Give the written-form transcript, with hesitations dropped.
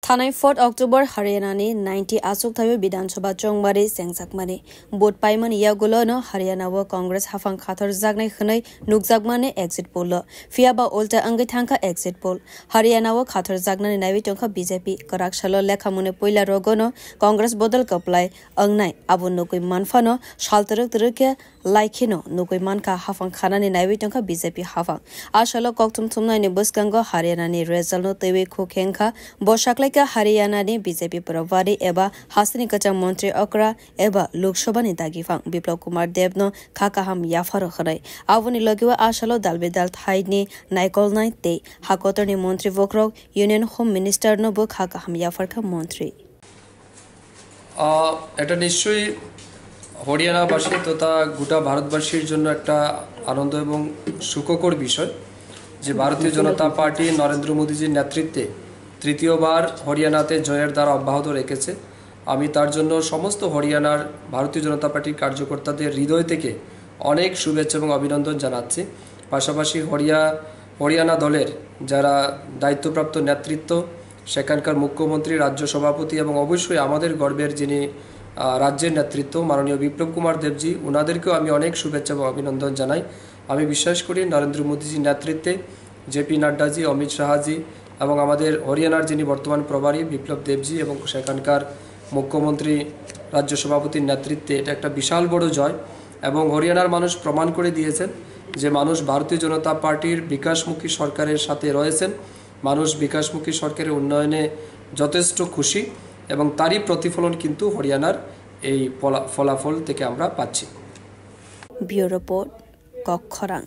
थानाय 4 अक्टोबर हरियाणानि 90 आसुक थायो विधानसभा चंबारि सेंजाकमानि बोट पाइमन यागुलोनो हरियाणाव कांग्रेस हाफां खाथर जागनाय खनै नुकजाकमानि एग्जिट पोल फियाबा उल्टा अंगै थांखा एग्जिट पोल हरियाणाव खाथर जागनानि नायवि टंखा बीजेपी कराकसालो लेखामुने पहिला रगोनो कांग्रेस बदल कपलाय अंगनाय आबु नुकुइ मानफानो सालतरक तरके लाइखिनो नुकुइ मानका हाफां खानानि नायवि टंखा बीजेपी हाफां आशालो कक्तुम थुमनायनि बसकांगो हरियाणानि रेजल्टनो तैवि खुखेंखा बसाकलाय हरियाणानि बीजेपी प्रभारी एबा हासिनी कचा मंत्री अकरा एबा लोकसभानि दागिफां बिप्लव कुमार देवनो खाकाहाम याफारो खनाय आबुनि लगेवा आशालो दालबेदाल थाइनि नायकलनाय ते हाकोतरनि मंत्री वक्रक यूनियन होम मिनिस्टर नो बो खाकाहाम याफारखा मंत्री এটা নিশ্চয়ই হরিয়ানাবাসী তথা গোটা ভারতবাসীর জন্য একটা আনন্দ এবং সুখকর বিষয় যে ভারতীয় জনতা পার্টি নরেন্দ্র মোদীজির নেতৃত্বে তৃতীয়বার হরিয়ানাতে জয়ের দ্বারা অব্যাহত রেখেছে। আমি তার জন্য সমস্ত হরিয়ানার ভারতীয় জনতা পার্টির কার্যকর্তাদের হৃদয় থেকে অনেক শুভেচ্ছা এবং অভিনন্দন জানাচ্ছি। পাশাপাশি হরিয়ানা দলের যারা দায়িত্বপ্রাপ্ত নেতৃত্ব, সেখানকার মুখ্যমন্ত্রী, রাজ্য সভাপতি এবং অবশ্যই আমাদের গর্বের যিনি রাজ্যের নেতৃত্ব মাননীয় বিপ্লব কুমার দেবজি, ওনাদেরকেও আমি অনেক শুভেচ্ছা এবং অভিনন্দন জানাই। আমি বিশ্বাস করি নরেন্দ্র মোদীজির নেতৃত্বে জেপি নাড্ডাজি, অমিত শাহজি এবং আমাদের হরিয়ানার যিনি বর্তমান প্রভারী বিপ্লব দেবজি এবং সেখানকার মুখ্যমন্ত্রী, রাজ্য সভাপতির নেতৃত্বে এটা একটা বিশাল বড় জয় এবং হরিয়ানার মানুষ প্রমাণ করে দিয়েছেন যে মানুষ ভারতীয় জনতা পার্টির বিকাশমুখী সরকারের সাথে রয়েছেন। মানুষ বিকাশমুখী সরকারের উন্নয়নে যথেষ্ট খুশি এবং তারই প্রতিফলন কিন্তু হরিয়ানার এই ফলাফল থেকে আমরা পাচ্ছি। Bureau report কক্ষরাং।